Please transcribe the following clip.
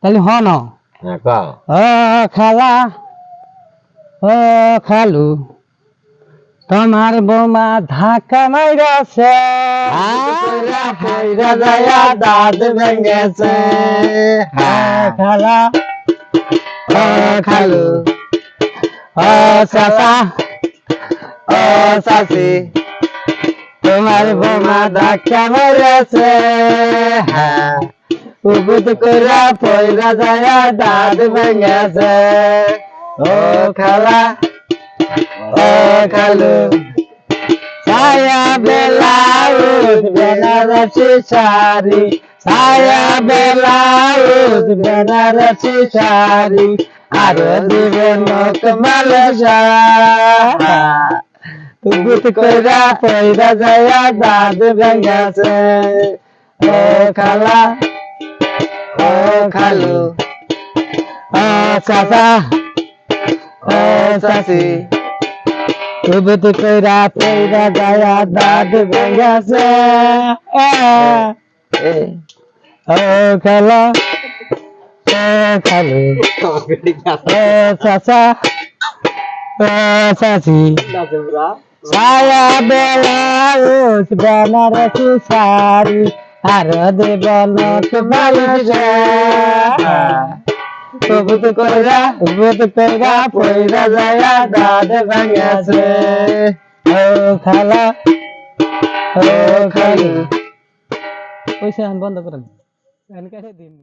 তাহলে হন হ্যাঁ কও ও খালা ও খালু তোমার বৌমা ধাক্কা মাইরাছে কইরা যায়া দাঁত ভেঙেছে খালা ও খালু ও চাচা ও চাচি তোমার বৌমা ধাক্কা মাইরাছে উপুত কইরা পয়রা যায়া দাঁত ভেঙেছে ও খালা ও খালু ছায়া ব্লাউজ বেনারসি শাড়ি ছায়া ব্লাউজ বেনারসি শাড়ি আর দিবে নখ মালসা উপুত কইরা পয়রা যায়া দাঁত ভেঙেছে ও খালা ও খালু ও চাচা ও চাচি তুবুত কইরা পয়রা যায়া দাঁত ভেঙেছে ও খালা ও খালু ও চাচা ও চাচি ছায়া ব্লাউজ বেনারসি শাড়ি আর দেব নখ মালসা উপুত কইরা তুবুত কইরা পয়রা যায়া দাঁত ভেঙেছে ও খালা ও খালু পয়সা বন্ধ করেন দিন